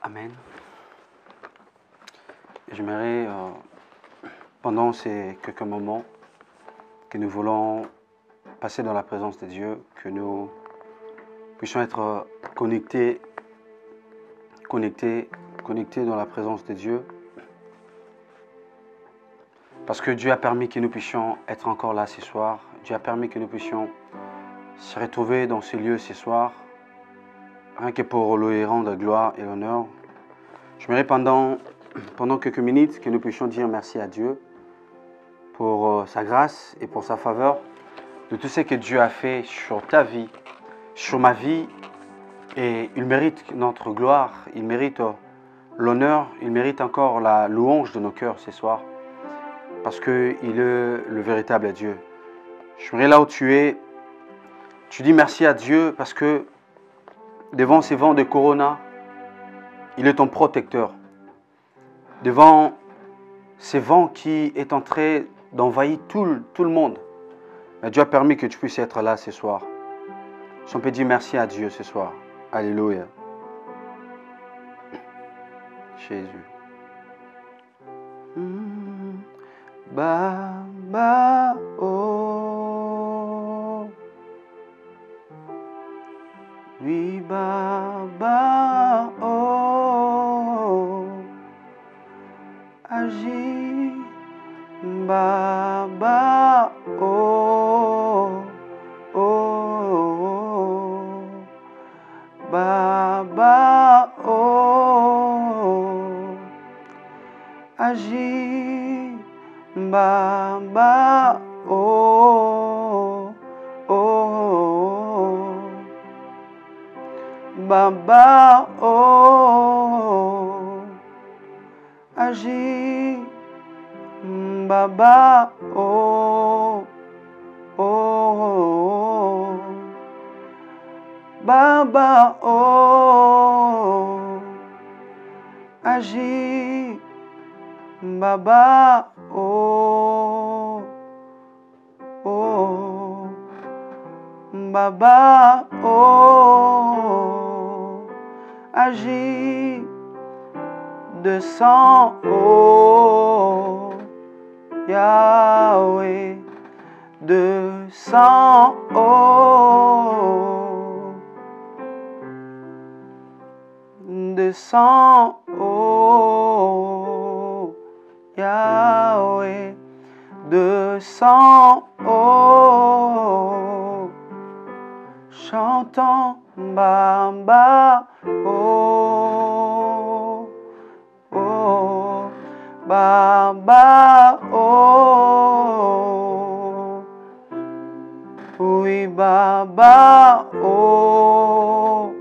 Amen. J'aimerais, pendant ces quelques moments que nous voulons passer dans la présence de Dieu, que nous puissions être connectés dans la présence de Dieu. Parce que Dieu a permis que nous puissions être encore là ce soir. Dieu a permis que nous puissions se retrouver dans ces lieux ce soir. Rien que pour lui rendre gloire et l'honneur. J'aimerais pendant quelques minutes que nous puissions dire merci à Dieu pour sa grâce et pour sa faveur, de tout ce que Dieu a fait sur ta vie, sur ma vie. Et il mérite notre gloire, il mérite l'honneur, il mérite encore la louange de nos cœurs ce soir. Parce qu'il est le véritable Dieu. J'aimerais là où tu es, tu dis merci à Dieu parce que devant ces vents de Corona, il est ton protecteur. Devant ces vents qui est en train d'envahir tout le monde, mais Dieu a permis que tu puisses être là ce soir. Si on peut dire merci à Dieu ce soir. Alléluia. Jésus. Baba, oh. Oui, Baba, oh. Agis, Baba, oh. Oh. Baba, oh. Agis, Baba, oh. Oh. Baba, oh. Agis, Baba, oh. Oh. Baba, oh. Agis, Baba, oh. Oh. Baba, oh. Agis, descends, oh. Yahweh, descends, oh. Descends, oh. Yahweh, descends, oh. Chantons, Baba, oh. Oh. Baba, oh. Oui, Baba, oh.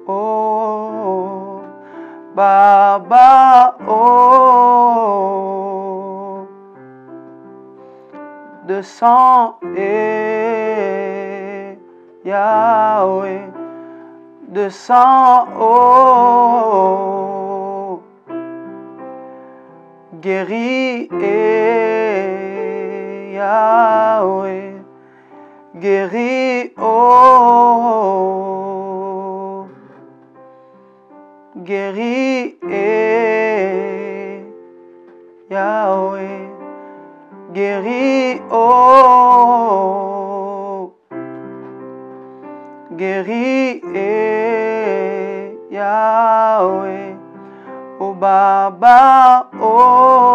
Oh. Baba, oh. Descends, Yahweh, descends, oh. Guéris, Yahweh, guéris, oh. Guéris, Yahweh, guéris, oh. Guéris, Yahweh, oh Baba, oh.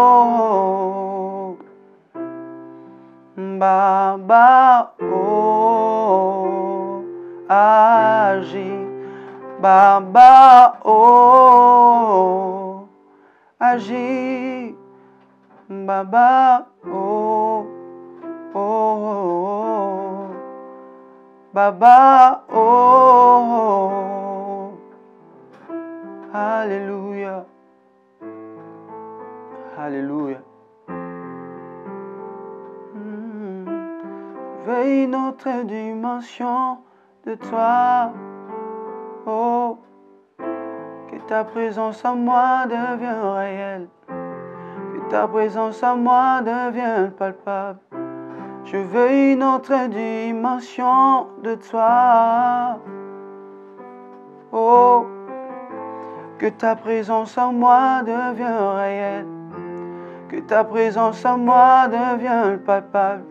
Baba, oh. Agis, Baba, oh. Agis, Baba, oh. Oh. Baba, oh. Alléluia. Alléluia. Veille notre dimension de toi, oh. Que ta présence en moi devienne réelle. Que ta présence en moi devienne palpable. Je veux une autre dimension de toi. Oh, Que ta présence en moi devienne réelle. Que ta présence en moi devienne palpable.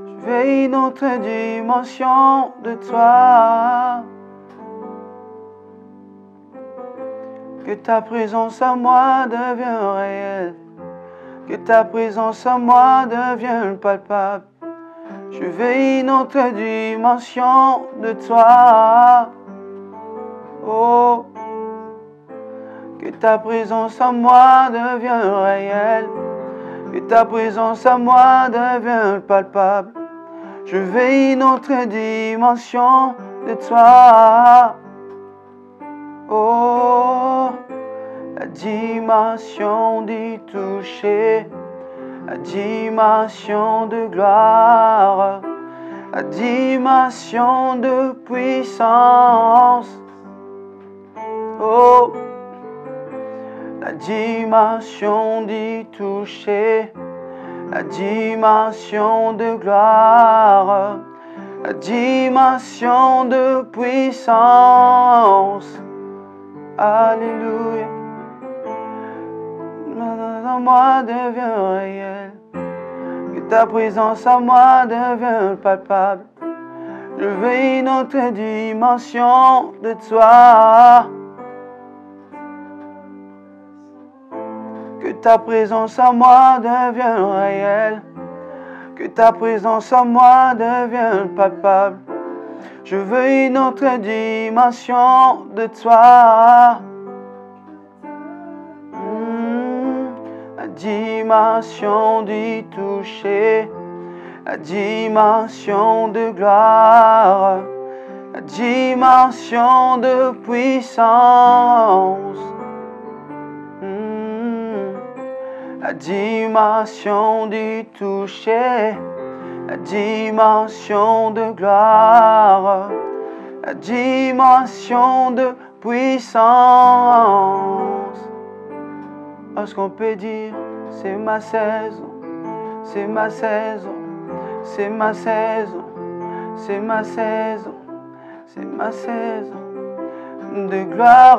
Je veux une autre dimension de toi. Que ta présence en moi devienne réelle. Que ta présence en moi devienne palpable. Je veux une autre dimension de toi. Oh, que ta présence en moi devienne réelle. Que ta présence en moi devienne palpable. Je veux une autre dimension de toi. Oh, la dimension du toucher, la dimension de gloire, la dimension de puissance. Oh, la dimension du toucher, la dimension de gloire, la dimension de puissance. Alléluia. En moi devient réel. Que ta présence en moi devienne palpable. Je veux une autre dimension de toi. Que ta présence en moi devienne réelle. Que ta présence en moi devienne palpable. Je veux une autre dimension de toi. La dimension du toucher, la dimension de gloire, la dimension de puissance. La dimension du toucher, la dimension de gloire, la dimension de puissance. Est-ce qu'on peut dire, c'est ma saison, c'est ma saison, c'est ma saison, c'est ma saison, c'est ma saison de gloire.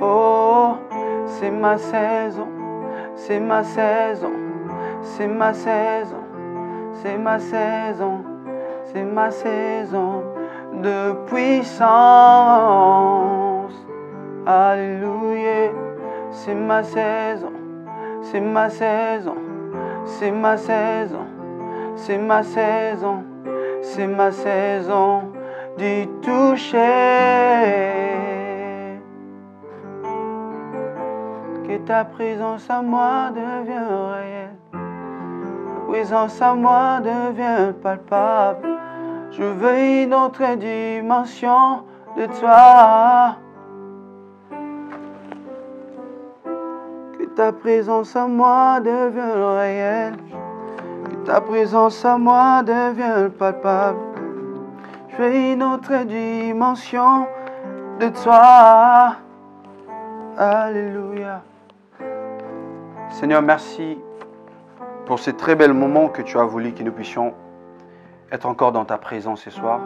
Oh, c'est ma saison, c'est ma saison, c'est ma saison, c'est ma saison, c'est ma saison de puissance. Alléluia, c'est ma saison, c'est ma saison, c'est ma saison, c'est ma saison, c'est ma saison du toucher. Que ta présence à moi devienne réelle. Ta présence à moi devienne palpable. Je veux une autre dimension de toi. Que ta présence à moi devienne réelle. Que ta présence à moi devienne palpable. Je veux une autre dimension de toi. Alléluia. Seigneur, merci pour ces très bels moments que tu as voulu que nous puissions être encore dans ta présence ce soir.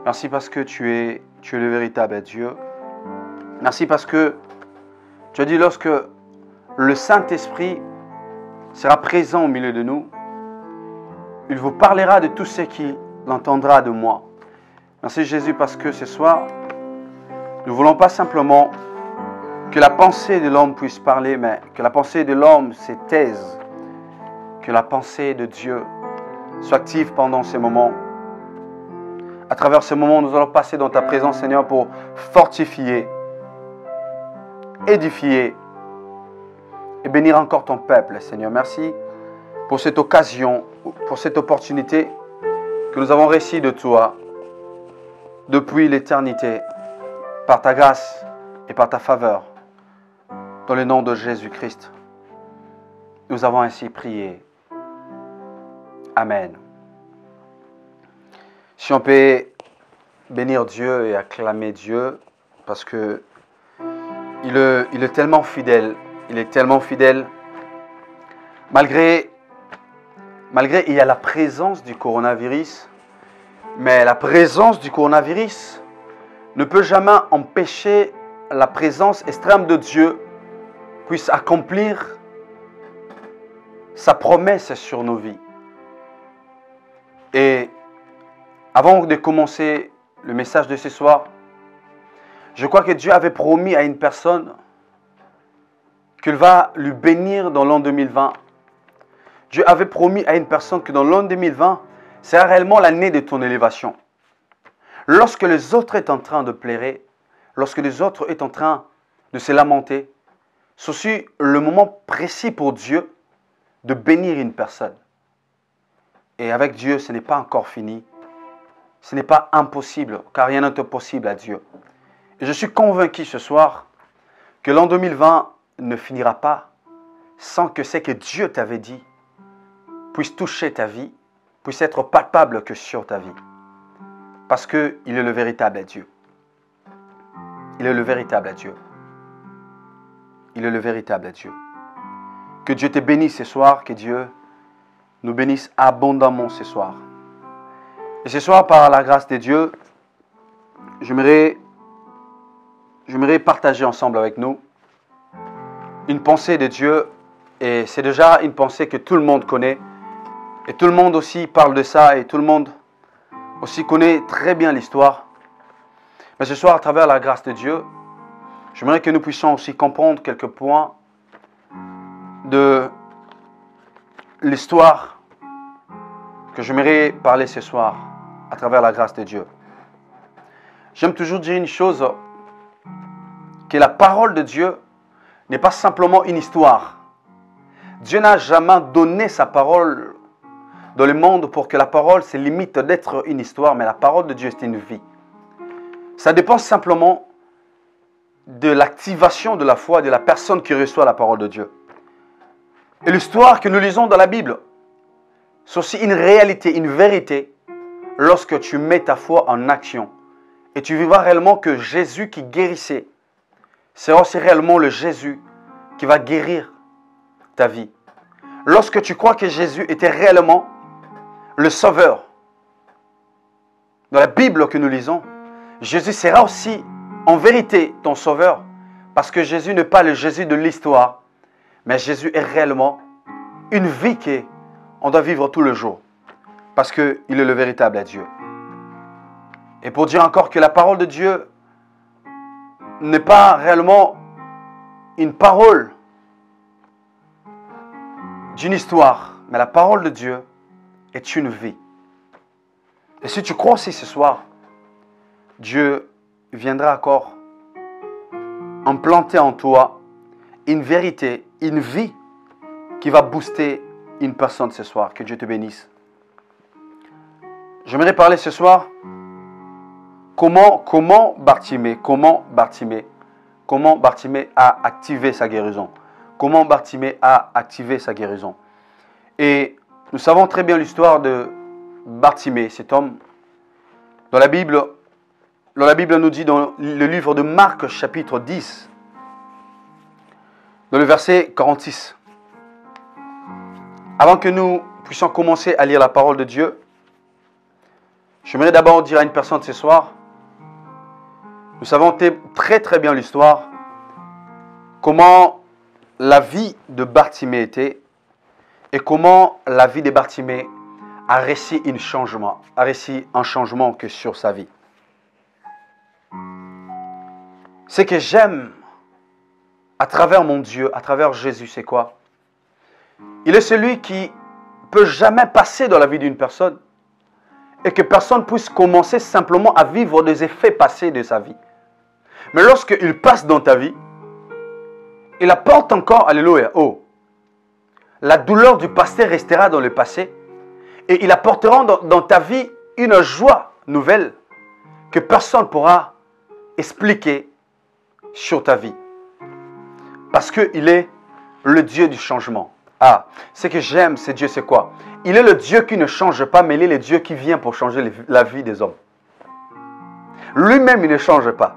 Merci parce que tu es le véritable Dieu. Merci parce que tu as dit lorsque le Saint-Esprit sera présent au milieu de nous, il vous parlera de tout ce qu'il entendra de moi. Merci Jésus parce que ce soir, nous ne voulons pas simplement que la pensée de l'homme puisse parler, mais que la pensée de l'homme se taise. Que la pensée de Dieu soit active pendant ces moments. À travers ces moments, nous allons passer dans ta présence, Seigneur, pour fortifier, édifier et bénir encore ton peuple, Seigneur. Merci pour cette occasion, pour cette opportunité que nous avons reçue de toi depuis l'éternité, par ta grâce et par ta faveur. Dans le nom de Jésus-Christ, nous avons ainsi prié. Amen. Si on peut bénir Dieu et acclamer Dieu, parce que il est tellement fidèle. Il est tellement fidèle. Malgré il y a la présence du coronavirus, mais la présence du coronavirus ne peut jamais empêcher la présence extrême de Dieu puisse accomplir sa promesse sur nos vies. Et avant de commencer le message de ce soir, je crois que Dieu avait promis à une personne qu'il va lui bénir dans l'an 2020. Dieu avait promis à une personne que dans l'an 2020, c'est réellement l'année de ton élévation. Lorsque les autres sont en train de pleurer, lorsque les autres sont en train de se lamenter, c'est aussi le moment précis pour Dieu de bénir une personne. Et avec Dieu, ce n'est pas encore fini. Ce n'est pas impossible, car rien n'est impossible à Dieu. Et je suis convaincu ce soir que l'an 2020 ne finira pas sans que ce que Dieu t'avait dit puisse toucher ta vie, puisse être palpable que sur ta vie. Parce qu'il est le véritable Dieu. Il est le véritable Dieu. Il est le véritable Dieu. Que Dieu te bénisse ce soir, que Dieu nous bénisse abondamment ce soir. Et ce soir, par la grâce de Dieu, j'aimerais partager ensemble avec nous une pensée de Dieu. Et c'est déjà une pensée que tout le monde connaît. Et tout le monde aussi parle de ça. Et tout le monde aussi connaît très bien l'histoire. Mais ce soir, à travers la grâce de Dieu, j'aimerais que nous puissions aussi comprendre quelques points de l'histoire que j'aimerais parler ce soir à travers la grâce de Dieu. J'aime toujours dire une chose, que la parole de Dieu n'est pas simplement une histoire. Dieu n'a jamais donné sa parole dans le monde pour que la parole se limite d'être une histoire, mais la parole de Dieu c'est une vie. Ça dépend simplement de l'activation de la foi de la personne qui reçoit la parole de Dieu. Et l'histoire que nous lisons dans la Bible, c'est aussi une réalité, une vérité, lorsque tu mets ta foi en action. Et tu verras réellement que Jésus qui guérissait, c'est aussi réellement le Jésus qui va guérir ta vie. Lorsque tu crois que Jésus était réellement le Sauveur, dans la Bible que nous lisons, Jésus sera aussi en vérité ton Sauveur, parce que Jésus n'est pas le Jésus de l'histoire, mais Jésus est réellement une vie qu'on doit vivre tout le jour, parce qu'il est le véritable Dieu. Et pour dire encore que la parole de Dieu n'est pas réellement une parole d'une histoire, mais la parole de Dieu est une vie. Et si tu crois aussi ce soir, Dieu viendra encore implanter en toi une vérité, une vie qui va booster une personne ce soir. Que Dieu te bénisse. J'aimerais parler ce soir comment Bartimée a activé sa guérison. Comment Bartimée a activé sa guérison. Et nous savons très bien l'histoire de Bartimée, cet homme. Dans la Bible nous dit dans le livre de Marc, chapitre 10, dans le verset 46. Avant que nous puissions commencer à lire la parole de Dieu, j'aimerais d'abord dire à une personne ce soir, nous savons très très bien l'histoire, comment la vie de Bartimée était et comment la vie de Bartimée a réussi un changement que sur sa vie. Ce que j'aime à travers mon Dieu, à travers Jésus, c'est quoi? Il est celui qui peut jamais passer dans la vie d'une personne et que personne puisse commencer simplement à vivre des effets passés de sa vie. Mais lorsqu'il passe dans ta vie, il apporte encore, alléluia, la douleur du passé restera dans le passé et il apportera dans ta vie une joie nouvelle que personne ne pourra expliquer sur ta vie. Parce qu'il est le Dieu du changement. Ce que j'aime, c'est Dieu, c'est quoi? Il est le Dieu qui ne change pas, mais il est le Dieu qui vient pour changer la vie des hommes. Lui-même, il ne change pas.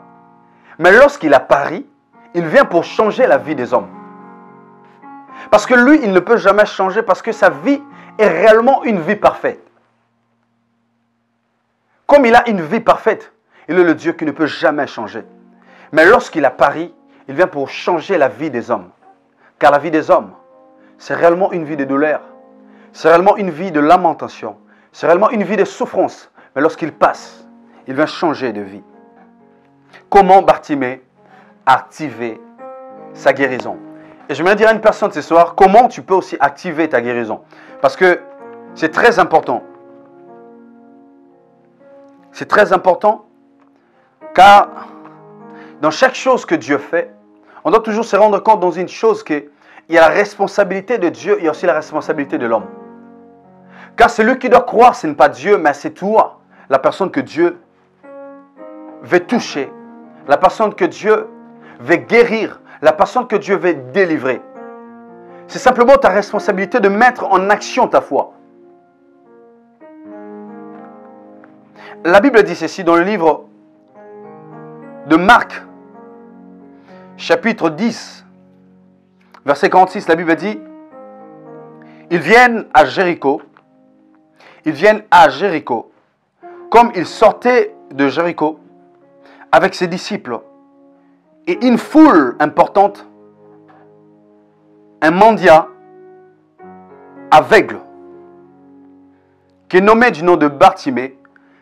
Mais lorsqu'il apparaît, il vient pour changer la vie des hommes. Parce que lui, il ne peut jamais changer parce que sa vie est réellement une vie parfaite. Comme il a une vie parfaite, Il est le Dieu qui ne peut jamais changer. Mais lorsqu'il apparaît, il vient pour changer la vie des hommes. Car la vie des hommes, c'est réellement une vie de douleur. C'est réellement une vie de lamentation. C'est réellement une vie de souffrance. Mais lorsqu'il passe, il vient changer de vie. Comment Bartimée a activé sa guérison? Et je vais dire à une personne ce soir, comment tu peux aussi activer ta guérison? Parce que c'est très important. C'est très important, car dans chaque chose que Dieu fait, on doit toujours se rendre compte dans une chose qu'il y a la responsabilité de Dieu, il y a aussi la responsabilité de l'homme. Car celui qui doit croire, ce n'est pas Dieu, mais c'est toi, la personne que Dieu veut toucher, la personne que Dieu veut guérir, la personne que Dieu veut délivrer. C'est simplement ta responsabilité de mettre en action ta foi. La Bible dit ceci dans le livre de Marc, chapitre 10, verset 46, la Bible dit, ils viennent à Jéricho, comme ils sortaient de Jéricho avec ses disciples, et une foule importante, un mendiant aveugle, qui est nommé du nom de Bartimée,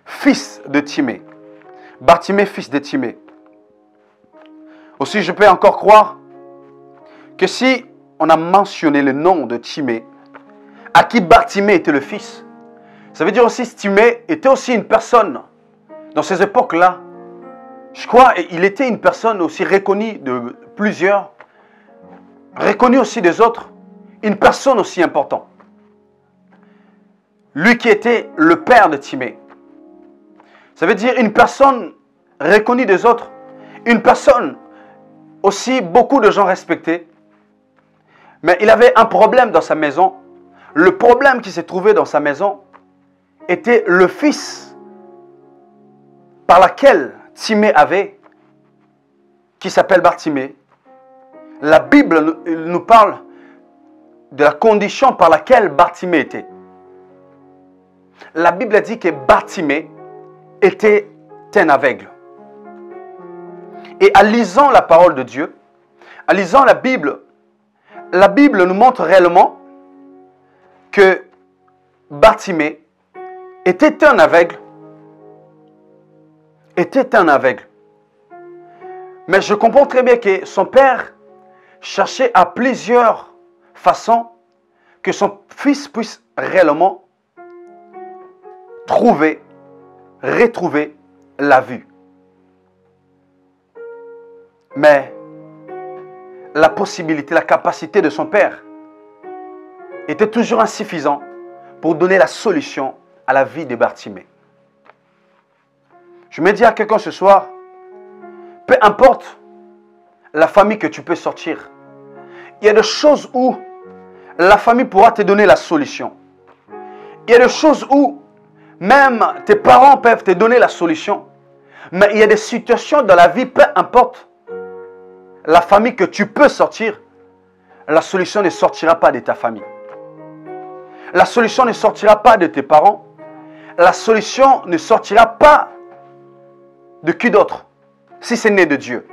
fils de Timée. Bartimée, fils de Timée. Aussi, je peux encore croire que si on a mentionné le nom de Timée, à qui Bartimée était le fils, ça veut dire aussi que Timée était aussi une personne, dans ces époques-là, je crois, il était une personne aussi reconnue de plusieurs, reconnue aussi des autres, une personne aussi importante. Lui qui était le père de Timée. Ça veut dire une personne reconnue des autres, une personne aussi beaucoup de gens respectés. Mais il avait un problème dans sa maison. Le problème qui s'est trouvé dans sa maison était le fils par lequel Timée avait, qui s'appelle Bartimée. La Bible nous parle de la condition par laquelle Bartimée était. La Bible dit que Bartimée était un aveugle. Et en lisant la parole de Dieu, en lisant la Bible nous montre réellement que Bartimée était un aveugle. Mais je comprends très bien que son père cherchait à plusieurs façons que son fils puisse réellement retrouver la vue. Mais la possibilité, la capacité de son père était toujours insuffisant pour donner la solution à la vie de Bartimée. Je me dis à quelqu'un ce soir, peu importe la famille que tu peux sortir, il y a des choses où la famille pourra te donner la solution. Il y a des choses où même tes parents peuvent te donner la solution. Mais il y a des situations dans la vie, peu importe la famille que tu peux sortir, la solution ne sortira pas de ta famille. La solution ne sortira pas de tes parents. La solution ne sortira pas de qui d'autre, si c'est né de Dieu.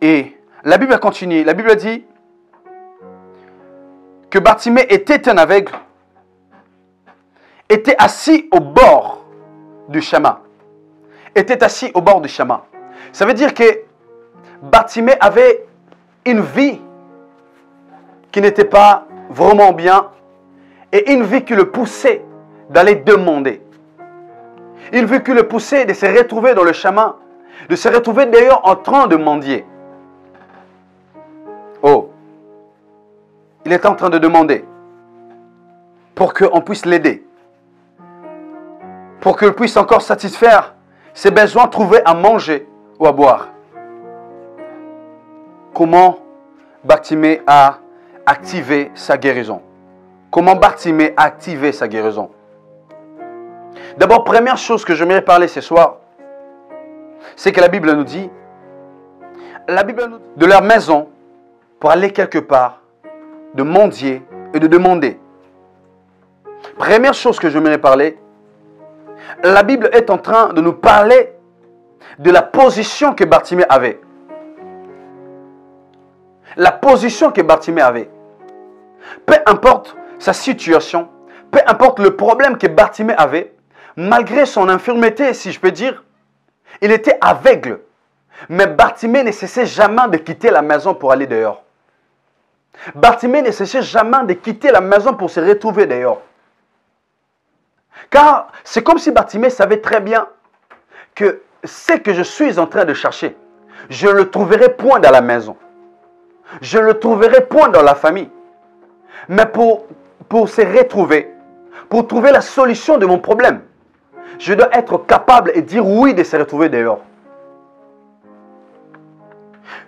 Et la Bible continue. La Bible dit que Bartimée était un aveugle, était assis au bord du chemin. Ça veut dire que Bartimée avait une vie qui n'était pas vraiment bien et une vie qui le poussait d'aller demander. Une vie qui le poussait de se retrouver dans le chemin, de se retrouver d'ailleurs en train de mendier. Oh, il est en train de demander pour qu'on puisse l'aider, pour qu'il puisse encore satisfaire ses besoins, trouver à manger ou à boire. Comment Bartimée a activé sa guérison? Comment Bartimée a activé sa guérison? D'abord, première chose que j'aimerais parler ce soir, c'est que la Bible nous dit, de leur maison pour aller quelque part, de mendier et de demander. Première chose que j'aimerais parler, la Bible est en train de nous parler de la position que Bartimée avait. La position que Bartimée avait. Peu importe sa situation, peu importe le problème que Bartimée avait, malgré son infirmité, si je peux dire, il était aveugle. Mais Bartimée ne cessait jamais de quitter la maison pour aller dehors. Bartimée ne cessait jamais de quitter la maison pour se retrouver dehors. Car c'est comme si Bartimée savait très bien que ce que je suis en train de chercher, je ne le trouverai point dans la maison. Je ne le trouverai point dans la famille. Mais pour se retrouver, pour trouver la solution de mon problème, je dois être capable et dire oui de se retrouver dehors.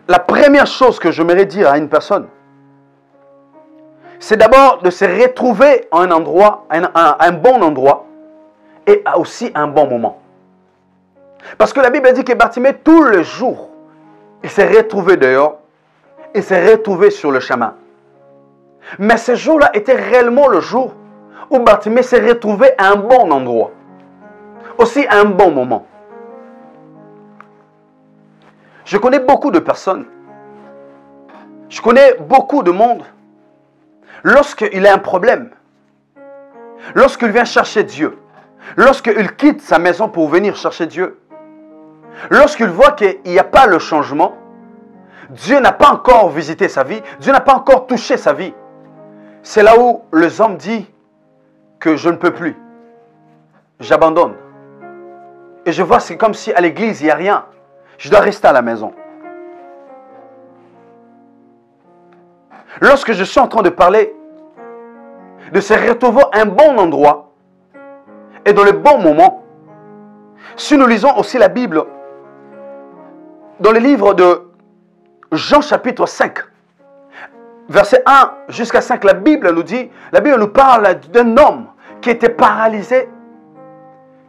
La première chose que j'aimerais dire à une personne, c'est d'abord de se retrouver à un endroit, un bon endroit, et aussi un bon moment. Parce que la Bible dit que Bartimée, tout le jour, il s'est retrouvé dehors, il s'est retrouvé sur le chemin. Mais ce jour-là était réellement le jour où Bartimée s'est retrouvé à un bon endroit, aussi à un bon moment. Je connais beaucoup de personnes, je connais beaucoup de monde. Lorsqu'il a un problème, lorsqu'il vient chercher Dieu, lorsqu'il quitte sa maison pour venir chercher Dieu, lorsqu'il voit qu'il n'y a pas le changement, Dieu n'a pas encore visité sa vie, Dieu n'a pas encore touché sa vie. C'est là où les hommes disent que je ne peux plus. J'abandonne. Et je vois, c'est comme si à l'église, il n'y a rien. Je dois rester à la maison. Lorsque je suis en train de parler de se retrouver à un bon endroit et dans le bon moment, si nous lisons aussi la Bible, dans le livre de Jean chapitre 5, verset 1 jusqu'à 5, la Bible nous parle d'un homme qui était paralysé,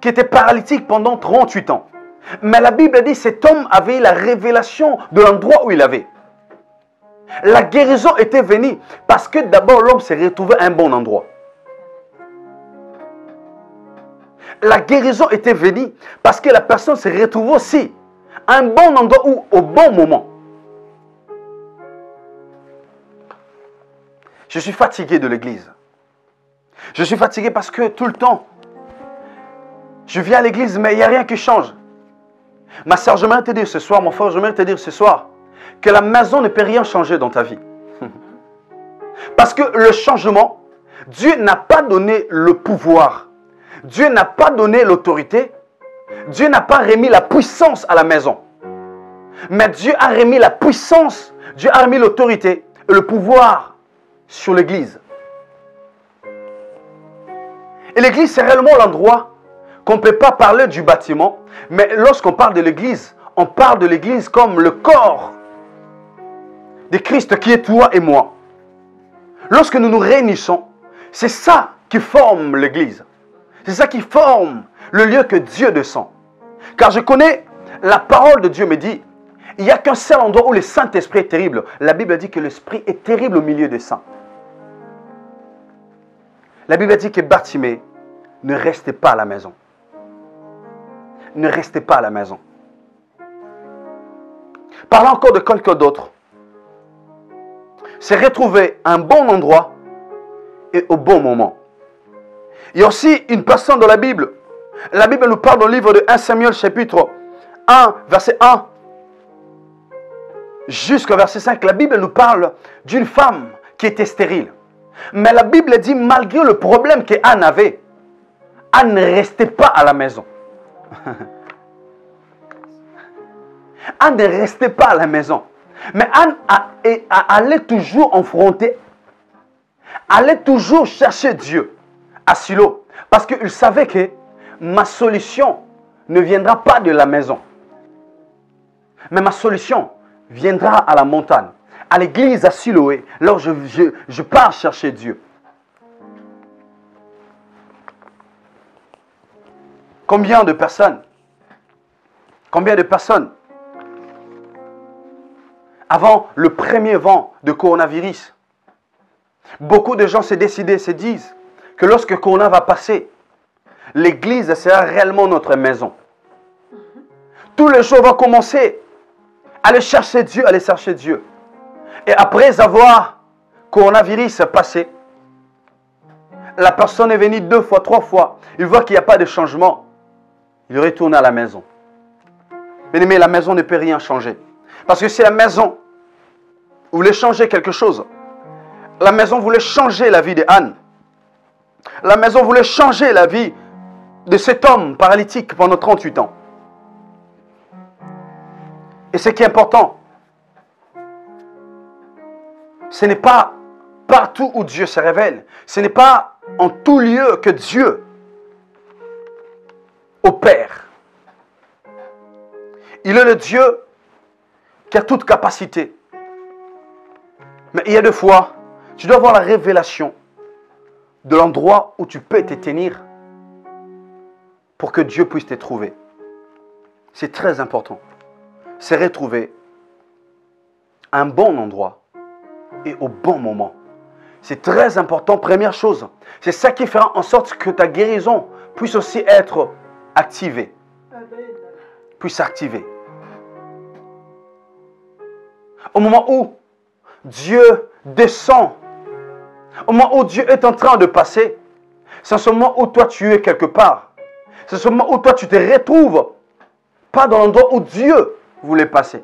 qui était paralytique pendant 38 ans. Mais la Bible dit que cet homme avait la révélation de l'endroit où il avait. La guérison était venue parce que d'abord l'homme s'est retrouvé à un bon endroit. La guérison était venue parce que la personne s'est retrouvée aussi à un bon endroit ou au bon moment. Je suis fatigué de l'église. Je suis fatigué parce que tout le temps, je viens à l'église, mais il n'y a rien qui change. Ma soeur, j'aimerais te dire ce soir, mon frère, j'aimerais te dire ce soir, que la maison ne peut rien changer dans ta vie. Parce que le changement, Dieu n'a pas donné le pouvoir. Dieu n'a pas donné l'autorité. Dieu n'a pas remis la puissance à la maison. Mais Dieu a remis la puissance, Dieu a remis l'autorité et le pouvoir sur l'église. Et l'église, c'est réellement l'endroit qu'on ne peut pas parler du bâtiment, mais lorsqu'on parle de l'église, on parle de l'église comme le corps de Christ qui est toi et moi. Lorsque nous nous réunissons, c'est ça qui forme l'église. C'est ça qui forme le lieu que Dieu descend. Car je connais, la parole de Dieu me dit, il n'y a qu'un seul endroit où le Saint-Esprit est terrible. La Bible dit que l'Esprit est terrible au milieu des saints. La Bible dit que Bartimée ne restait pas à la maison. Ne restez pas à la maison. Parlons encore de quelqu'un d'autre. C'est retrouver un bon endroit et au bon moment. Il y a aussi une personne dans la Bible. La Bible nous parle dans le livre de 1 Samuel chapitre 1, verset 1 jusqu'au verset 5. La Bible nous parle d'une femme qui était stérile. Mais la Bible dit, malgré le problème qu'Anne avait, Anne ne restait pas à la maison. Anne ne restait pas à la maison. Mais Anne allait toujours affronter, allait toujours chercher Dieu à Silo. Parce qu'il savait que ma solution ne viendra pas de la maison. Mais ma solution viendra à la montagne, à l'église à Siloé, là où je pars chercher Dieu. Combien de personnes, avant le premier vent de coronavirus, beaucoup de gens se disent que lorsque Corona va passer, l'église sera réellement notre maison. Tous les jours, on va commencer à aller chercher Dieu, aller chercher Dieu. Et après avoir coronavirus passé, la personne est venue 2 fois, 3 fois. Il voit qu'il n'y a pas de changement. Il retourne à la maison. Mais la maison ne peut rien changer. Parce que si la maison voulait changer quelque chose, la maison voulait changer la vie de Anne. La maison voulait changer la vie de cet homme paralytique pendant 38 ans. Et ce qui est important, ce n'est pas partout où Dieu se révèle. Ce n'est pas en tout lieu que Dieu opère. Il est le Dieu qui a toute capacité. Mais il y a des fois, tu dois avoir la révélation de l'endroit où tu peux te tenir pour que Dieu puisse te trouver. C'est très important. C'est retrouver un bon endroit et au bon moment. C'est très important. Première chose, c'est ça qui fera en sorte que ta guérison puisse aussi être activée. Puisse s'activer. Au moment où Dieu descend, au moment où Dieu est en train de passer, c'est ce moment où toi tu es quelque part. C'est ce moment où toi tu te retrouves pas dans l'endroit où Dieu voulait passer.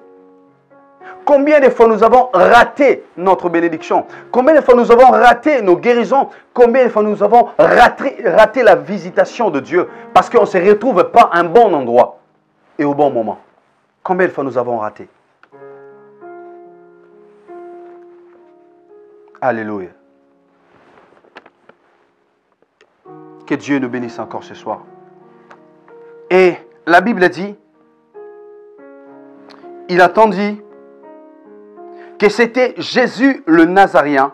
Combien de fois nous avons raté notre bénédiction? Combien de fois nous avons raté nos guérisons? Combien de fois nous avons raté la visitation de Dieu? Parce qu'on ne se retrouve pas à un bon endroit et au bon moment. Combien de fois nous avons raté? Alléluia. Que Dieu nous bénisse encore ce soir. Et la Bible dit, il attendit que c'était Jésus le Nazaréen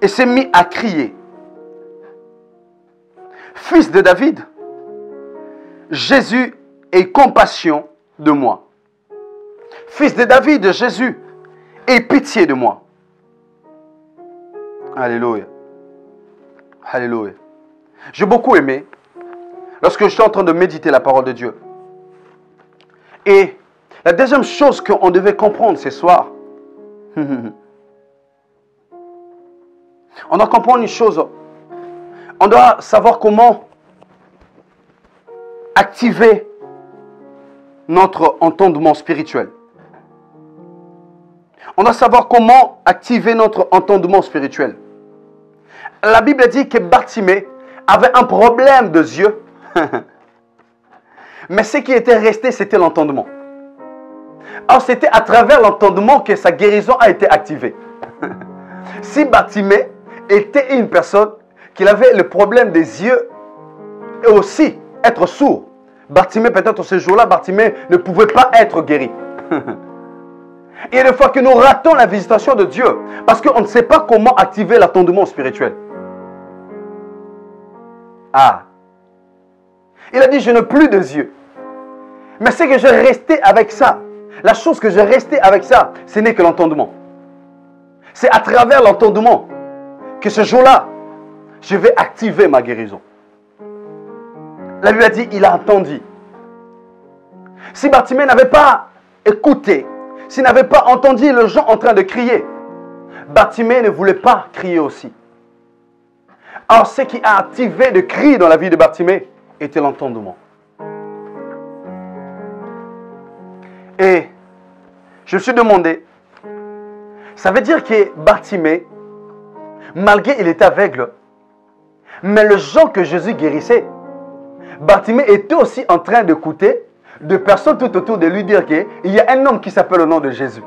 et s'est mis à crier. Fils de David, Jésus, aie compassion de moi. Fils de David, Jésus, aie pitié de moi. Alléluia. Alléluia. J'ai beaucoup aimé lorsque je suis en train de méditer la parole de Dieu. Et la deuxième chose qu'on devait comprendre ce soir, on doit comprendre une chose. On doit savoir comment activer notre entendement spirituel. On doit savoir comment activer notre entendement spirituel. La Bible dit que Bartimée avait un problème de yeux. Mais ce qui était resté, c'était l'entendement. Alors c'était à travers l'entendement que sa guérison a été activée. Si Bartimée était une personne qui avait le problème des yeux et aussi être sourd, Bartimée, peut-être ce jour-là, Bartimée ne pouvait pas être guéri. Il y a des fois que nous ratons la visitation de Dieu parce qu'on ne sait pas comment activer l'entendement spirituel. Ah. Il a dit, je n'ai plus de yeux. Mais c'est que je restais avec ça. La chose que je restais avec ça, ce n'est que l'entendement. C'est à travers l'entendement que ce jour-là, je vais activer ma guérison. La Bible a dit, il a entendu. Si Bartimée n'avait pas écouté, s'il n'avait pas entendu les gens en train de crier, Bartimée ne voulait pas crier aussi. Alors ce qui a activé le cri dans la vie de Bartimée était l'entendement. Et je me suis demandé, ça veut dire que Bartimée, malgré qu'il était aveugle, mais les gens que Jésus guérissait, Bartimée était aussi en train d'écouter de personnes tout autour de lui dire qu'il y a un homme qui s'appelle le nom de Jésus.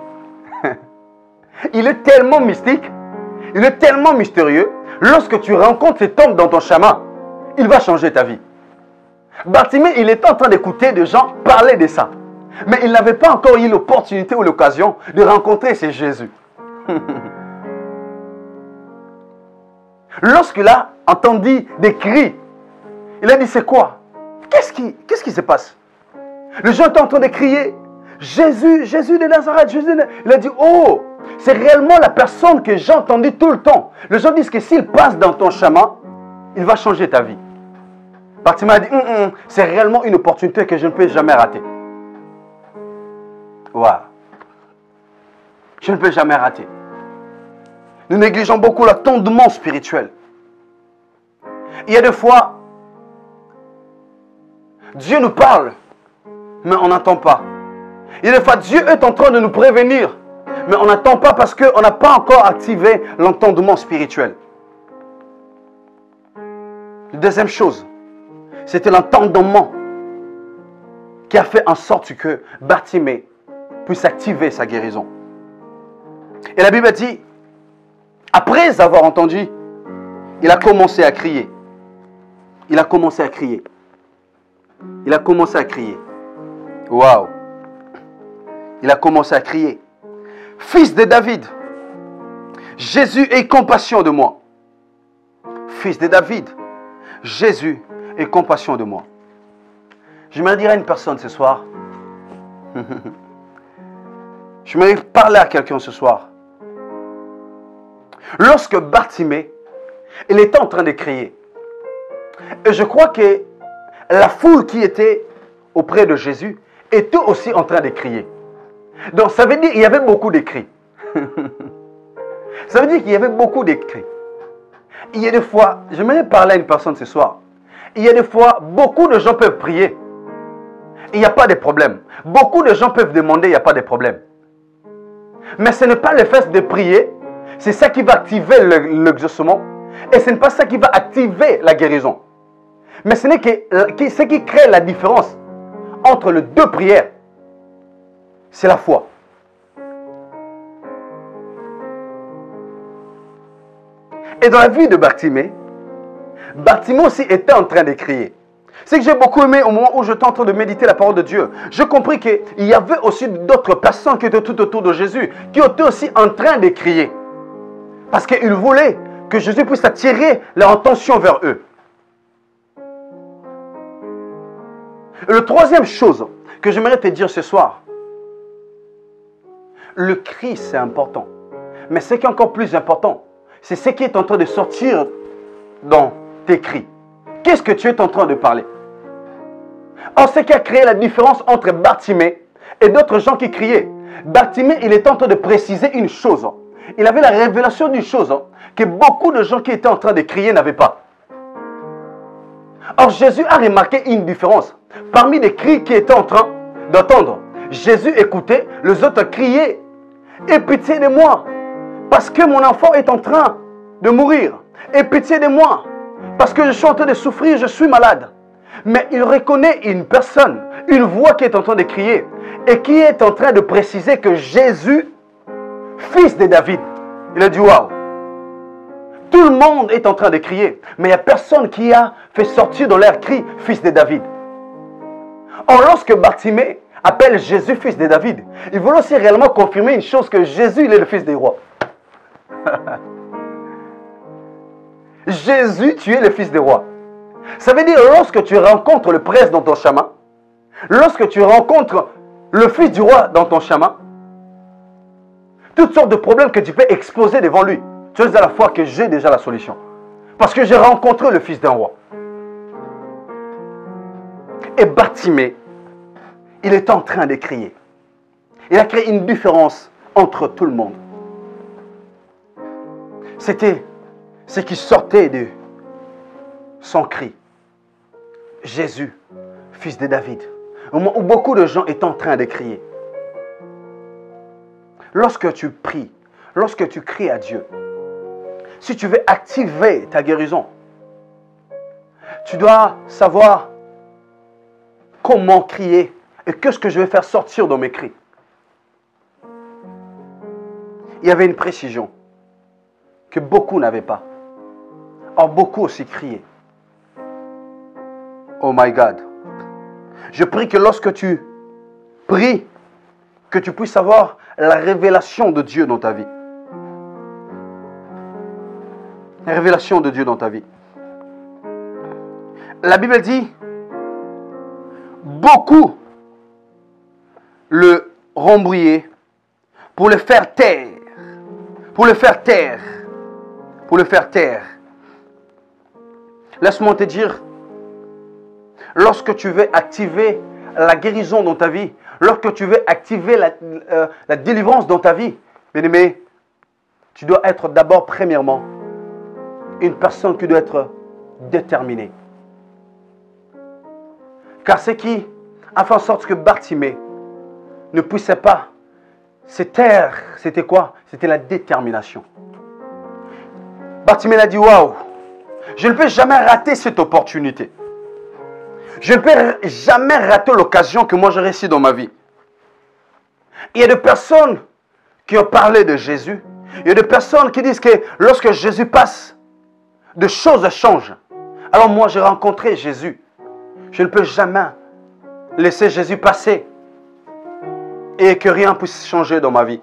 Il est tellement mystique, il est tellement mystérieux. Lorsque tu rencontres cet homme dans ton chemin, il va changer ta vie. Bartimée, il était en train d'écouter des gens parler de ça. Mais il n'avait pas encore eu l'opportunité ou l'occasion de rencontrer ce Jésus. Lorsqu'il a entendu des cris, il a dit, c'est quoi? Qu'est-ce qui se passe? Les gens étaient en train de crier, Jésus, Jésus de Nazareth, Jésus de... Il a dit, oh, c'est réellement la personne que j'ai entendue tout le temps. Les gens disent que s'il passe dans ton chemin, il va changer ta vie. Bartimée a dit, c'est réellement une opportunité que je ne peux jamais rater. Waouh. Je ne peux jamais rater. Nous négligeons beaucoup l'attendement spirituel. Il y a des fois, Dieu nous parle, mais on n'entend pas. Il y a des fois, Dieu est en train de nous prévenir, mais on n'attend pas parce qu'on n'a pas encore activé l'entendement spirituel. La deuxième chose, c'était l'entendement qui a fait en sorte que Bartimée puisse activer sa guérison. Et la Bible dit, après avoir entendu, il a commencé à crier. Il a commencé à crier. Il a commencé à crier. Waouh! Il a commencé à crier. Fils de David, Jésus, aie compassion de moi. Fils de David, Jésus, aie compassion de moi. Je me dire à une personne ce soir. Je me parler à quelqu'un ce soir. Lorsque Bartimée, il était en train de crier. Et je crois que la foule qui était auprès de Jésus était aussi en train de crier. Donc ça veut dire qu'il y avait beaucoup de cris. Ça veut dire qu'il y avait beaucoup de cris. Il y a des fois, j'aimerais parler à une personne ce soir. Il y a des fois, beaucoup de gens peuvent prier. Il n'y a pas de problème. Beaucoup de gens peuvent demander, il n'y a pas de problème. Mais ce n'est pas le fait de prier, c'est ça qui va activer l'exaucement. Et ce n'est pas ça qui va activer la guérison. Mais ce n'est que ce qui crée la différence entre les deux prières, c'est la foi. Et dans la vie de Bartimée, Bartimée aussi était en train de crier. Ce que j'ai beaucoup aimé au moment où j'étais en train de méditer la parole de Dieu, j'ai compris qu'il y avait aussi d'autres personnes qui étaient tout autour de Jésus, qui étaient aussi en train de crier. Parce qu'ils voulaient que Jésus puisse attirer leur attention vers eux. Et la troisième chose que j'aimerais te dire ce soir, le cri c'est important. Mais ce qui est encore plus important, c'est ce qui est en train de sortir dans tes cris. Qu'est-ce que tu es en train de parler? Or, ce qui a créé la différence entre Bartimée et d'autres gens qui criaient. Bartimée, il est en train de préciser une chose. Il avait la révélation d'une chose que beaucoup de gens qui étaient en train de crier n'avaient pas. Or, Jésus a remarqué une différence. Parmi les cris qu'il était en train d'entendre, Jésus écoutait, les autres criaient. Aie pitié de moi, parce que mon enfant est en train de mourir. Aie pitié de moi, parce que je suis en train de souffrir, je suis malade. Mais il reconnaît une personne, une voix qui est en train de crier et qui est en train de préciser que Jésus, fils de David, il a dit waouh. Tout le monde est en train de crier, mais il n'y a personne qui a fait sortir de leur cri fils de David. Or, lorsque Bartimée appelle Jésus fils de David, il veut aussi réellement confirmer une chose, que Jésus il est le fils des rois. Jésus, tu es le fils des rois. Ça veut dire, lorsque tu rencontres le prince dans ton chemin, lorsque tu rencontres le fils du roi dans ton chemin, toutes sortes de problèmes que tu peux exposer devant lui, tu as à la fois que j'ai déjà la solution. Parce que j'ai rencontré le fils d'un roi. Et Bartimée, il est en train de crier. Il a créé une différence entre tout le monde. C'était ce qui sortait de son cri. Jésus, fils de David. Au moment où beaucoup de gens étaient en train de crier. Lorsque tu pries, lorsque tu cries à Dieu, si tu veux activer ta guérison, tu dois savoir comment crier et qu'est-ce que je vais faire sortir dans mes cris. Il y avait une précision que beaucoup n'avaient pas. Or, beaucoup aussi criaient. Oh my God. Je prie que lorsque tu pries, que tu puisses avoir la révélation de Dieu dans ta vie. La révélation de Dieu dans ta vie. La Bible dit, beaucoup le rembrouiller pour le faire taire. Pour le faire taire. Pour le faire taire. Laisse-moi te dire, lorsque tu veux activer la guérison dans ta vie, lorsque tu veux activer la délivrance dans ta vie, bien-aimé, tu dois être d'abord, premièrement, une personne qui doit être déterminée. Car ce qui a fait en sorte que Bartimée ne puissait pas se taire, c'était quoi? C'était la détermination. Bartimée a dit, waouh, je ne peux jamais rater cette opportunité. Je ne peux jamais rater l'occasion que moi j'ai réussi dans ma vie. Il y a des personnes qui ont parlé de Jésus. Il y a des personnes qui disent que lorsque Jésus passe, des choses changent. Alors moi j'ai rencontré Jésus. Je ne peux jamais laisser Jésus passer et que rien puisse changer dans ma vie.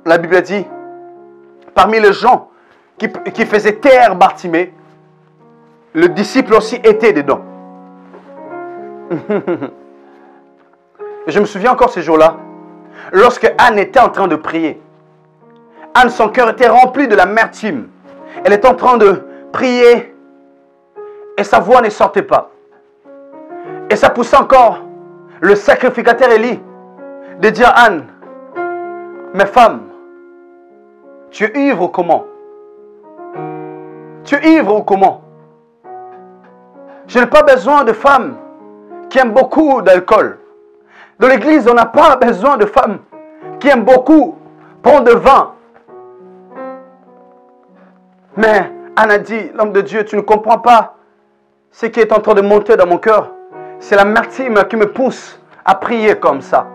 La Bible dit, parmi les gens qui faisaient taire Bartimée, le disciple aussi était dedans. Et je me souviens encore ces jours-là, lorsque Anne était en train de prier. Anne, son cœur était rempli de l'amertume. Elle était en train de prier et sa voix ne sortait pas. Et ça poussait encore le sacrificateur Élie de dire, Anne, mais femme, tu es ivre ou comment? Tu es ivre ou comment? Je n'ai pas besoin de femmes qui aiment beaucoup d'alcool. Dans l'église, on n'a pas besoin de femmes qui aiment beaucoup prendre de vin. Mais Anne a dit, l'homme de Dieu, tu ne comprends pas ce qui est en train de monter dans mon cœur. C'est l'amertume qui me pousse à prier comme ça.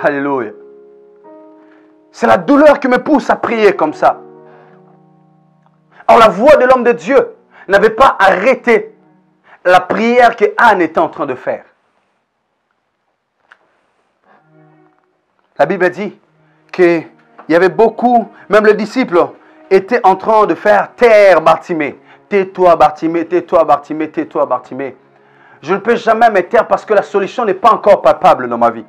Alléluia. C'est la douleur qui me pousse à prier comme ça. Alors la voix de l'homme de Dieu n'avait pas arrêté la prière que Anne était en train de faire. La Bible dit qu'il y avait beaucoup, même les disciples étaient en train de faire taire Bartimée. Tais-toi Bartimée, tais-toi Bartimée, tais-toi Bartimée. Je ne peux jamais me taire parce que la solution n'est pas encore palpable dans ma vie.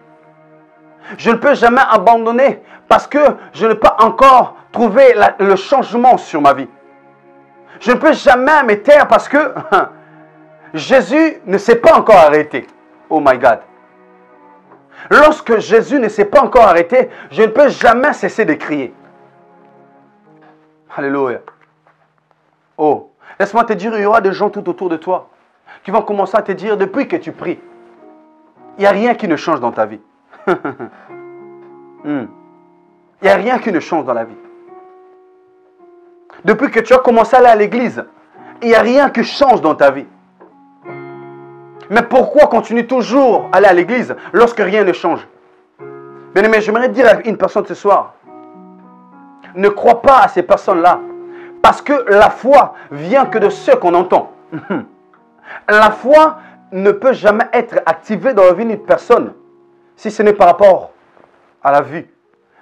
Je ne peux jamais abandonner parce que je n'ai pas encore trouvé le changement sur ma vie. Je ne peux jamais me taire parce que Jésus ne s'est pas encore arrêté. Oh my God. Lorsque Jésus ne s'est pas encore arrêté, je ne peux jamais cesser de crier. Alléluia. Oh, laisse-moi te dire, il y aura des gens tout autour de toi qui vont commencer à te dire, depuis que tu pries, il n'y a rien qui ne change dans ta vie. Il n'y a rien qui ne change dans la vie. Depuis que tu as commencé à aller à l'église, il n'y a rien qui change dans ta vie. Mais pourquoi continuer toujours à aller à l'église lorsque rien ne change? Bien aimé, j'aimerais dire à une personne ce soir, ne crois pas à ces personnes-là, parce que la foi vient que de ce qu'on entend. La foi ne peut jamais être activée dans la vie d'une personne si ce n'est par rapport à la vue.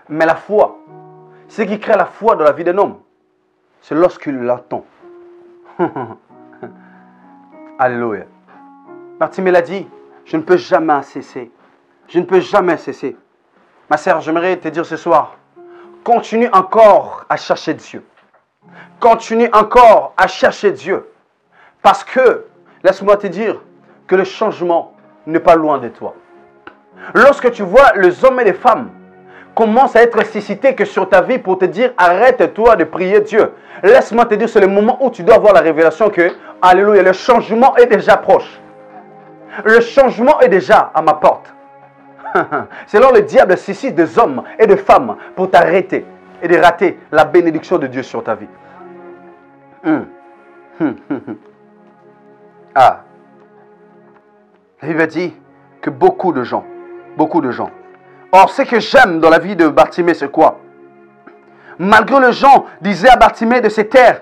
Mais la foi, ce qui crée la foi dans la vie d'un homme, c'est lorsqu'il l'entend. Alléluia. Bartimée l'a dit, je ne peux jamais cesser. Je ne peux jamais cesser. Ma sœur, j'aimerais te dire ce soir, continue encore à chercher Dieu. Continue encore à chercher Dieu. Parce que, laisse-moi te dire, que le changement n'est pas loin de toi. Lorsque tu vois les hommes et les femmes commencent à être suscités que sur ta vie pour te dire, arrête-toi de prier Dieu. Laisse-moi te dire, c'est le moment où tu dois avoir la révélation que, alléluia, le changement est déjà proche. Le changement est déjà à ma porte. C'est là le diable suscite des hommes et des femmes pour t'arrêter et de rater la bénédiction de Dieu sur ta vie. Ah. La Bible dit que beaucoup de gens. Or, ce que j'aime dans la vie de Bartimée, c'est quoi? Malgré les gens disaient à Bartimée de se taire,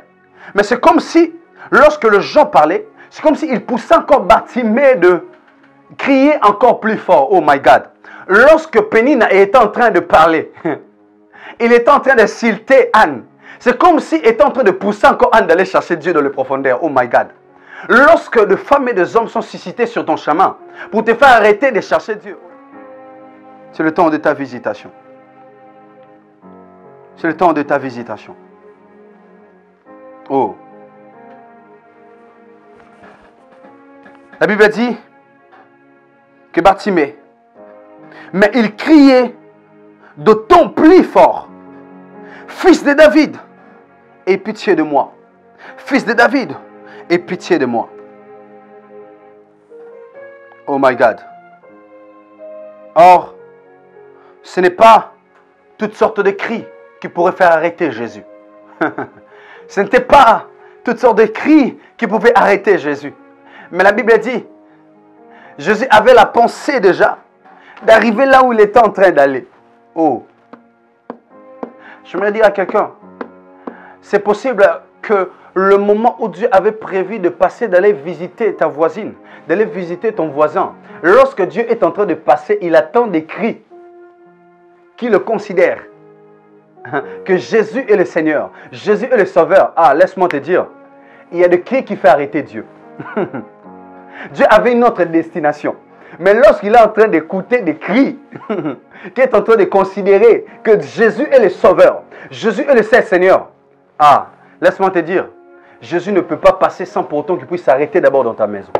mais c'est comme si, lorsque les gens parlaient, c'est comme s'ils poussaient encore Bartimée de crier encore plus fort. Oh my God. Lorsque Pénina était en train de parler, il était en train d'insulter Anne. C'est comme s'il était en train de pousser encore Anne d'aller chercher Dieu dans les profondeurs. Oh my God. Lorsque des femmes et des hommes sont suscités sur ton chemin pour te faire arrêter de chercher Dieu, c'est le temps de ta visitation. C'est le temps de ta visitation. Oh. La Bible dit que Bartimée, mais il criait d'autant plus fort, Fils de David, aie pitié de moi. Fils de David, aie pitié de moi. Oh my God. Or, ce n'est pas toutes sortes de cris qui pourraient faire arrêter Jésus. Ce n'était pas toutes sortes de cris qui pouvaient arrêter Jésus. Mais la Bible dit, Jésus avait la pensée déjà d'arriver là où il était en train d'aller. Oh. J'aimerais dire à quelqu'un, c'est possible que le moment où Dieu avait prévu de passer, d'aller visiter ta voisine, d'aller visiter ton voisin, lorsque Dieu est en train de passer, il attend des cris qui le considèrent que Jésus est le Seigneur, Jésus est le Sauveur. Ah, laisse-moi te dire, il y a des cris qui font arrêter Dieu. Dieu avait une autre destination. Mais lorsqu'il est en train d'écouter des cris, qui est en train de considérer que Jésus est le Sauveur, Jésus est le Seigneur. Ah, laisse-moi te dire, Jésus ne peut pas passer sans pour autant qu'il puisse s'arrêter d'abord dans ta maison.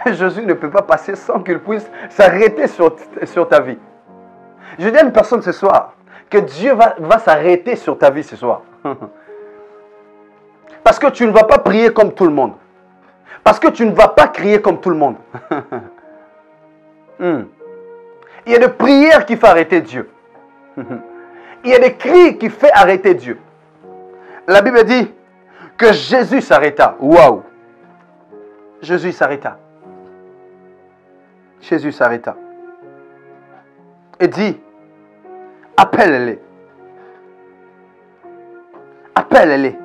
Jésus ne peut pas passer sans qu'il puisse s'arrêter sur ta vie. Je dis à une personne ce soir que Dieu va s'arrêter sur ta vie ce soir. Parce que tu ne vas pas prier comme tout le monde. Parce que tu ne vas pas crier comme tout le monde. Il y a des prières qui font arrêter Dieu. Il y a des cris qui font arrêter Dieu. La Bible dit que Jésus s'arrêta. Waouh! Jésus s'arrêta. Jésus s'arrêta. Et dit, appelle-les. Appelle-les.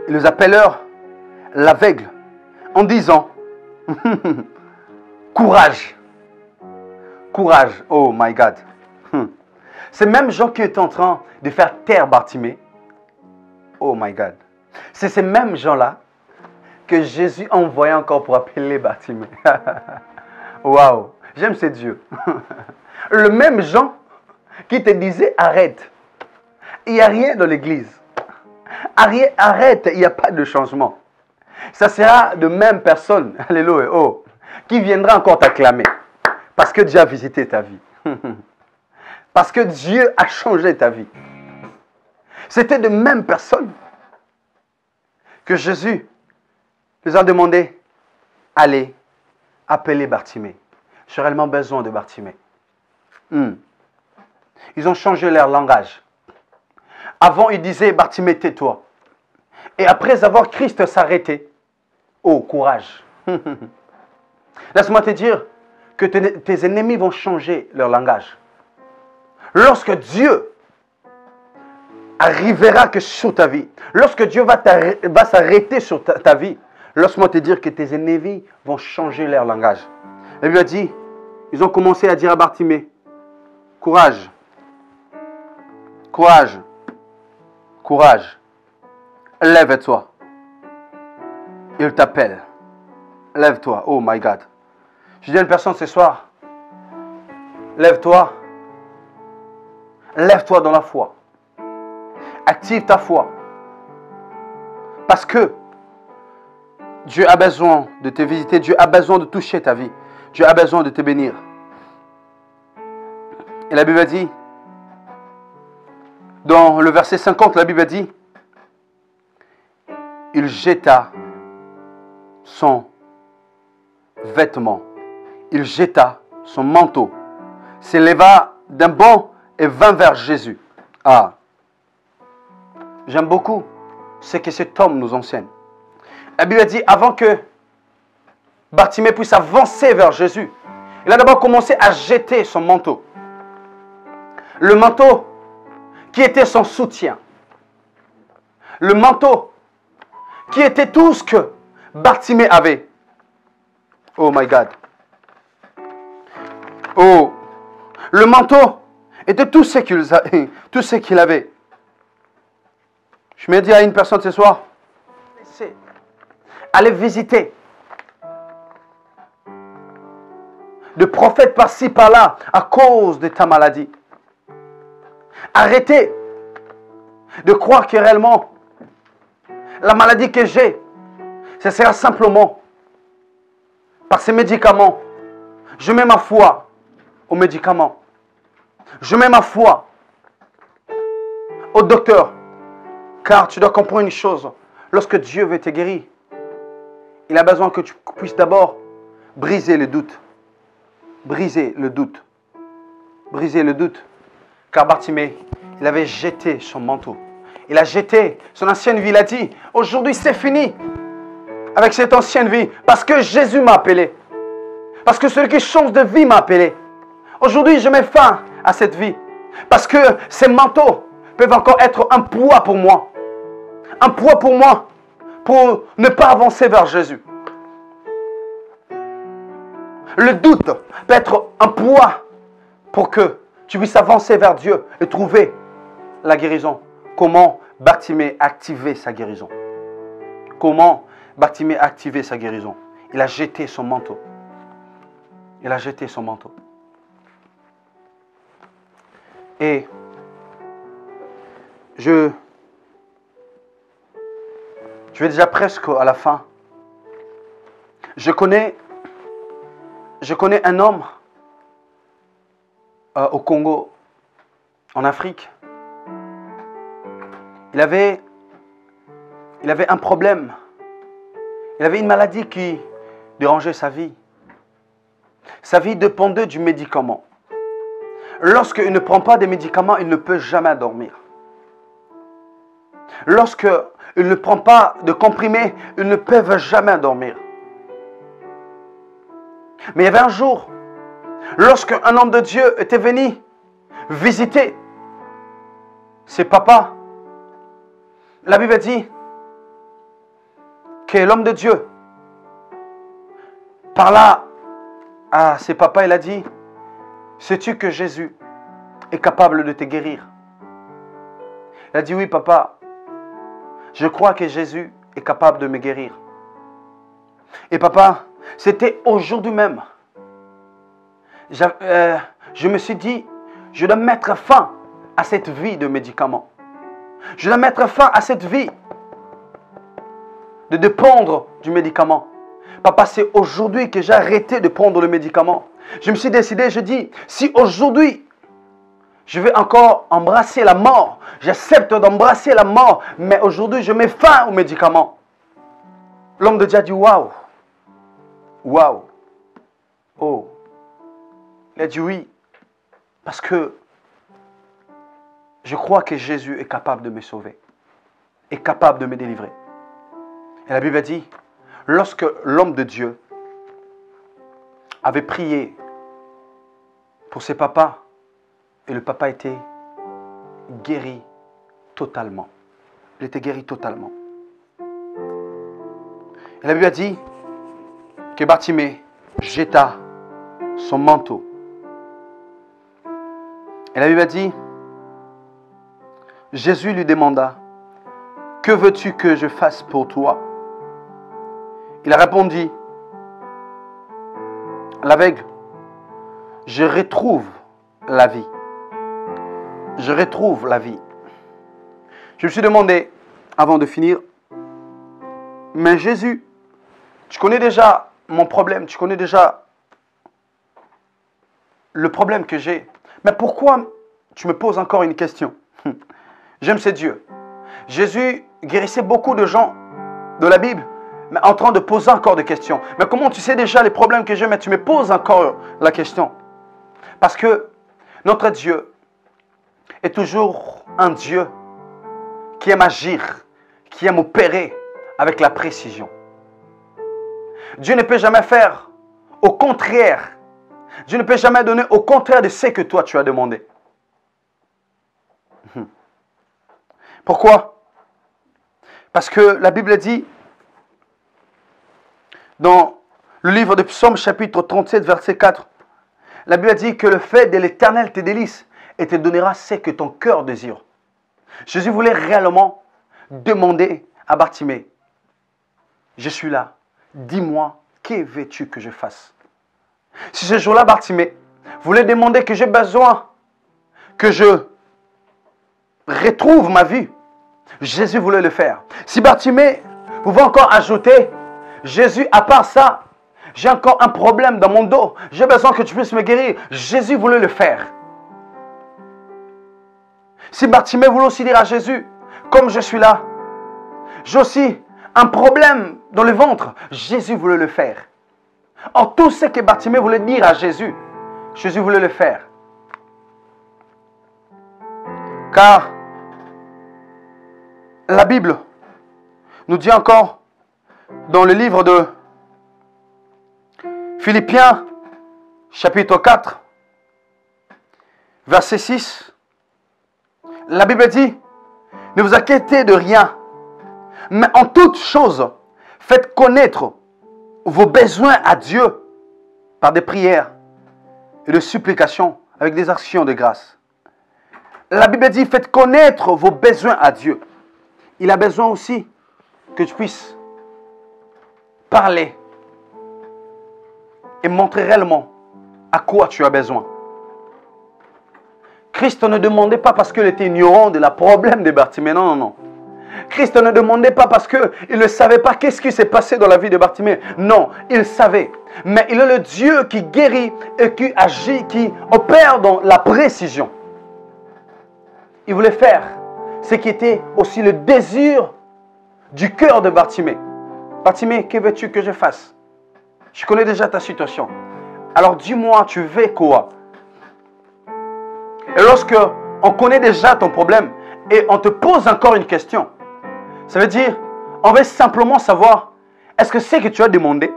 Ils nous appellèrent l'aveugle en disant, courage. Courage. Oh my God. Ces mêmes gens qui étaient en train de faire taire Bartimée. Oh my God. C'est ces mêmes gens-là que Jésus envoyait encore pour appeler Bartimée. Waouh. J'aime ces dieux. Le même Jean qui te disait arrête. Il n'y a rien dans l'église. Arrête, il n'y a pas de changement. Ça sera de même personne, alléluia, oh, qui viendra encore t'acclamer. Parce que Dieu a visité ta vie. Parce que Dieu a changé ta vie. C'était de même personne que Jésus les a demandé, allez, appelez Bartimée. J'ai réellement besoin de Bartimée. Ils ont changé leur langage. Avant, ils disaient, Bartimée, tais-toi. Et après avoir Christ s'arrêter, oh, courage. Laisse-moi te dire que tes ennemis vont changer leur langage. Lorsque Dieu arrivera que sur ta vie, lorsque Dieu va s'arrêter sur ta vie, laisse-moi te dire que tes ennemis vont changer leur langage. La Bible a dit, ils ont commencé à dire à Bartimée, courage, courage, courage, lève-toi. Il t'appelle. Lève-toi. Oh my God. Je dis à une personne ce soir, lève-toi. Lève-toi dans la foi. Active ta foi. Parce que Dieu a besoin de te visiter. Dieu a besoin de toucher ta vie. Dieu a besoin de te bénir. Et la Bible dit, dans le verset 50, la Bible dit, il jeta son vêtement, il jeta son manteau, s'éleva d'un bond et vint vers Jésus. Ah, j'aime beaucoup ce que cet homme nous enseigne. La Bible dit, avant que Bartimée puisse avancer vers Jésus, il a d'abord commencé à jeter son manteau. Le manteau qui était son soutien. Le manteau qui était tout ce que Bartimée avait. Oh my God. Oh, le manteau était tout ce qu'il avait. Je me dis à une personne ce soir, allez visiter de prophètes par-ci par-là à cause de ta maladie. Arrêtez de croire que réellement la maladie que j'ai, Ce sera simplement par ces médicaments. Je mets ma foi aux médicaments. Je mets ma foi au docteur. Car tu dois comprendre une chose. Lorsque Dieu veut te guérir, il a besoin que tu puisses d'abord briser le doute. Briser le doute. Briser le doute. Car Bartimée, il avait jeté son manteau. Il a jeté son ancienne vie. Il a dit, aujourd'hui c'est fini avec cette ancienne vie. Parce que Jésus m'a appelé. Parce que celui qui change de vie m'a appelé. Aujourd'hui je mets fin à cette vie. Parce que ces manteaux peuvent encore être un poids pour moi. Un poids pour moi. Pour ne pas avancer vers Jésus. Le doute peut être un poids pour que tu puisses avancer vers Dieu et trouver la guérison. Comment Bartimée a activé sa guérison? Comment Bartimée a activé sa guérison? Il a jeté son manteau. Il a jeté son manteau. Et je vais déjà presque à la fin. Je connais un homme au Congo, en Afrique. Il avait un problème. Il avait une maladie qui dérangeait sa vie. Sa vie dépendait du médicament. Lorsqu'il ne prend pas de médicaments, il ne peut jamais dormir. Lorsqu'il ne prend pas de comprimés, ils ne peuvent jamais dormir. Mais il y avait un jour, lorsqu'un homme de Dieu était venu visiter ses papas, la Bible dit que l'homme de Dieu parla à ses papas, il a dit, sais-tu que Jésus est capable de te guérir? Il a dit, oui papa, je crois que Jésus est capable de me guérir. Et papa, c'était aujourd'hui même. Je me suis dit, je dois mettre fin à cette vie de médicaments. Je dois mettre fin à cette vie de dépendre du médicament. Papa, c'est aujourd'hui que j'ai arrêté de prendre le médicament. Je me suis décidé, je dis, si aujourd'hui, je vais encore embrasser la mort, j'accepte d'embrasser la mort, mais aujourd'hui, je mets fin au médicament. L'homme de Dieu a dit, waouh, waouh, oh. Il a dit oui, parce que je crois que Jésus est capable de me sauver, est capable de me délivrer. Et la Bible a dit, lorsque l'homme de Dieu avait prié pour ses papas, et le papa était guéri totalement. Il était guéri totalement. Et la Bible a dit que Bartimée jeta son manteau. Et la Bible a dit, Jésus lui demanda, que veux-tu que je fasse pour toi? Il a répondu, l'aveugle, je retrouve la vie. Je retrouve la vie. Je me suis demandé, avant de finir, mais Jésus, tu connais déjà mon problème, tu connais déjà le problème que j'ai. Mais pourquoi tu me poses encore une question? J'aime ces dieux. Jésus guérissait beaucoup de gens de la Bible, mais en train de poser encore des questions. Mais comment tu sais déjà les problèmes que j'ai, mais tu me poses encore la question? Parce que notre Dieu est toujours un Dieu qui aime agir, qui aime opérer avec la précision. Dieu ne peut jamais faire au contraire. Dieu ne peut jamais donner au contraire de ce que toi tu as demandé. Pourquoi? Parce que la Bible dit, dans le livre de Psaume chapitre 37 verset 4, la Bible dit que le fait de l'Éternel te délice et te donnera ce que ton cœur désire. Jésus voulait réellement demander à Bartimée, je suis là, dis-moi, que veux-tu que je fasse? Si ce jour-là, Bartimée voulait demander que j'ai besoin, que je retrouve ma vie, Jésus voulait le faire. Si Bartimée pouvait encore ajouter, Jésus, à part ça, j'ai encore un problème dans mon dos. J'ai besoin que tu puisses me guérir. Jésus voulait le faire. Si Bartimée voulait aussi dire à Jésus, comme je suis là, j'ai aussi un problème dans le ventre. Jésus voulait le faire. Or, tout ce que Bartimée voulait dire à Jésus, Jésus voulait le faire. Car la Bible nous dit encore dans le livre de Philippiens, chapitre 4, verset 6, la Bible dit, ne vous inquiétez de rien, mais en toute chose, faites connaître vos besoins à Dieu par des prières et des supplications avec des actions de grâce. La Bible dit, faites connaître vos besoins à Dieu. Il a besoin aussi que tu puisses parler et montrer réellement à quoi tu as besoin. Christ ne demandait pas parce qu'il était ignorant de la problème de Bartimée. Non, non, non. Christ ne demandait pas parce qu'il ne savait pas qu'est-ce qui s'est passé dans la vie de Bartimée. Non, il savait. Mais il est le Dieu qui guérit et qui agit, qui opère dans la précision. Il voulait faire ce qui était aussi le désir du cœur de Bartimée. Bartimée, que veux-tu que je fasse? Je connais déjà ta situation. Alors dis-moi, tu veux quoi? Et lorsque on connaît déjà ton problème et on te pose encore une question, ça veut dire, on veut simplement savoir, est-ce que ce que tu as demandé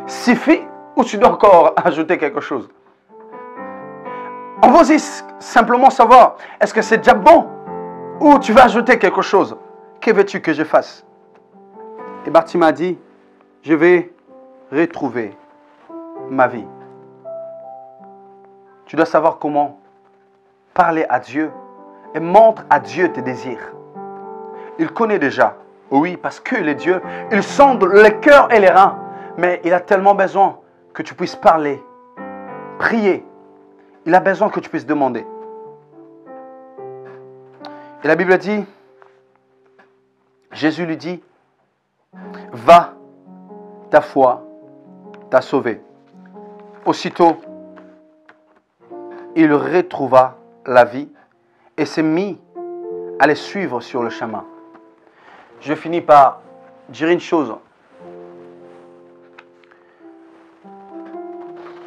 suffit ou tu dois encore ajouter quelque chose? On veut aussi simplement savoir, est-ce que c'est déjà bon ou tu vas ajouter quelque chose? Que veux-tu que je fasse? Et Bartimée a dit, je vais retrouver ma vie. Tu dois savoir comment parler à Dieu et montre à Dieu tes désirs. Il connaît déjà, oui, parce qu'il est Dieu. Il sonde le cœur et les reins, mais il a tellement besoin que tu puisses parler, prier. Il a besoin que tu puisses demander. Et la Bible dit, Jésus lui dit, va, ta foi t'a sauvé. Aussitôt, il retrouva la vie et s'est mis à les suivre sur le chemin. Je finis par dire une chose.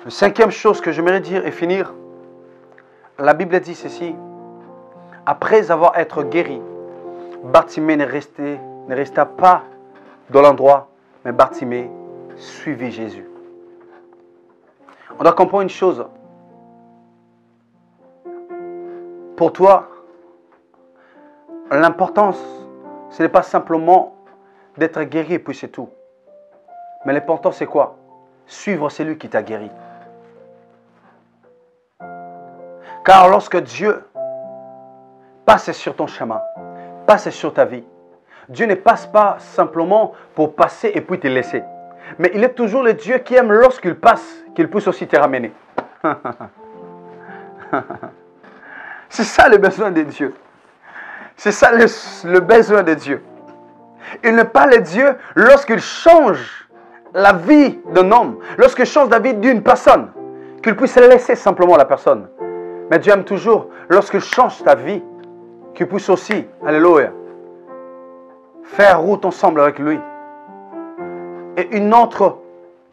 La cinquième chose que j'aimerais dire et finir, la Bible dit ceci. Après avoir été guéri, Bartimée ne resta pas dans l'endroit, mais Bartimée suivit Jésus. On doit comprendre une chose. Pour toi, l'importance, ce n'est pas simplement d'être guéri et puis c'est tout. Mais l'important c'est quoi? Suivre celui qui t'a guéri. Car lorsque Dieu passe sur ton chemin, passe sur ta vie, Dieu ne passe pas simplement pour passer et puis te laisser. Mais il est toujours le Dieu qui aime lorsqu'il passe, qu'il puisse aussi te ramener. C'est ça le besoin de Dieu. C'est ça le besoin de Dieu. Il n'est pas le Dieu lorsqu'il change la vie d'un homme, lorsqu'il change la vie d'une personne, qu'il puisse laisser simplement la personne. Mais Dieu aime toujours lorsqu'il change ta vie, qu'il puisse aussi, alléluia, faire route ensemble avec lui. Et une autre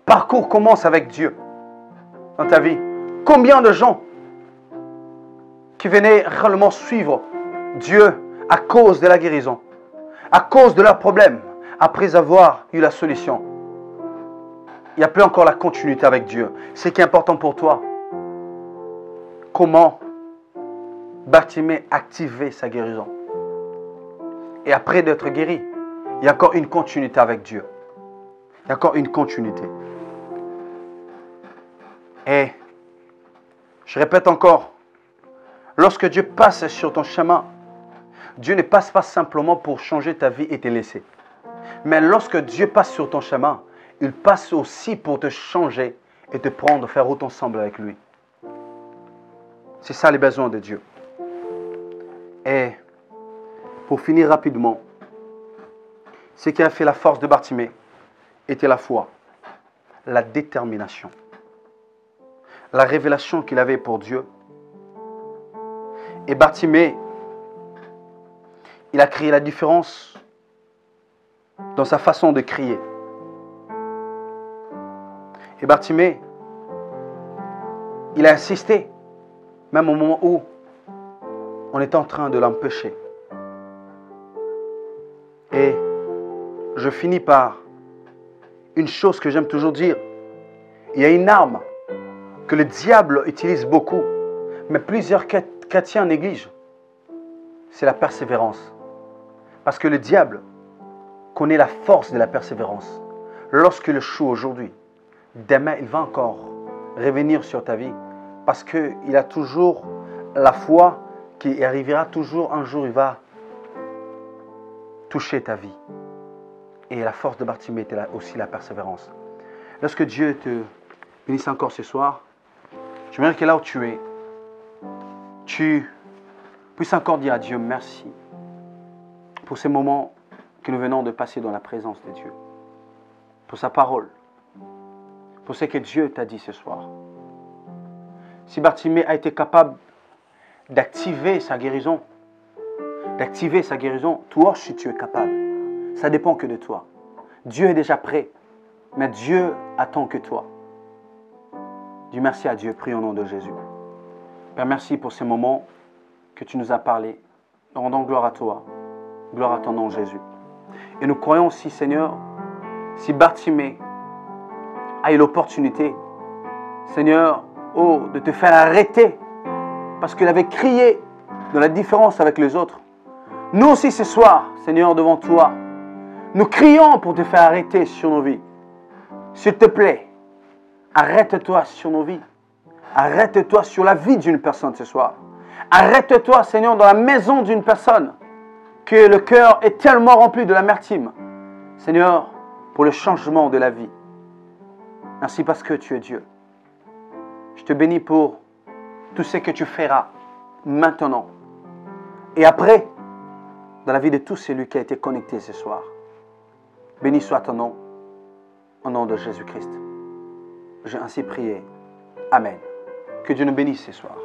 parcours commence avec Dieu dans ta vie. Combien de gens qui venaient réellement suivre Dieu à cause de la guérison, à cause de leurs problèmes, après avoir eu la solution. Il n'y a plus encore la continuité avec Dieu. Ce qui est important pour toi, comment Bartimée activer sa guérison. Et après d'être guéri, il y a encore une continuité avec Dieu. Il y a encore une continuité. Et je répète encore, lorsque Dieu passe sur ton chemin, Dieu ne passe pas simplement pour changer ta vie et te laisser. Mais lorsque Dieu passe sur ton chemin, il passe aussi pour te changer et te prendre, faire route ensemble avec lui. C'est ça les besoins de Dieu. Et pour finir rapidement, ce qui a fait la force de Bartimée, était la foi, la détermination, la révélation qu'il avait pour Dieu. Et Bartimée, il a créé la différence dans sa façon de crier. Et Bartimée, il a insisté, même au moment où on était en train de l'empêcher. Et je finis par une chose que j'aime toujours dire. Il y a une arme que le diable utilise beaucoup, mais plusieurs chrétiens négligent. C'est la persévérance. Parce que le diable connaît la force de la persévérance. Lorsqu'il échoue aujourd'hui, demain, il va encore revenir sur ta vie. Parce qu'il a toujours la foi qui arrivera toujours un jour, il va toucher ta vie. Et la force de Bartimée était aussi la persévérance. Lorsque Dieu te bénisse encore ce soir, j'aimerais que là où tu es, tu puisses encore dire à Dieu merci pour ces moments que nous venons de passer dans la présence de Dieu, pour sa parole, pour ce que Dieu t'a dit ce soir. Si Bartimée a été capable d'activer sa guérison, toi aussi tu es capable. Ça dépend que de toi. Dieu est déjà prêt, mais Dieu attend que toi. Dis merci à Dieu, prie au nom de Jésus. Père, merci pour ces moments que tu nous as parlé. Nous rendons gloire à toi, gloire à ton nom Jésus. Et nous croyons aussi, Seigneur, si Bartimée a eu l'opportunité, Seigneur, de te faire arrêter parce qu'il avait crié dans la différence avec les autres. Nous aussi ce soir, Seigneur, devant toi, nous crions pour te faire arrêter sur nos vies. S'il te plaît, arrête-toi sur nos vies. Arrête-toi sur la vie d'une personne ce soir. Arrête-toi, Seigneur, dans la maison d'une personne que le cœur est tellement rempli de l'amertume. Seigneur, pour le changement de la vie. Merci parce que tu es Dieu. Je te bénis pour tout ce que tu feras maintenant et après dans la vie de tout celui qui a été connecté ce soir. Béni soit ton nom, au nom de Jésus-Christ. J'ai ainsi prié. Amen. Que Dieu nous bénisse ce soir.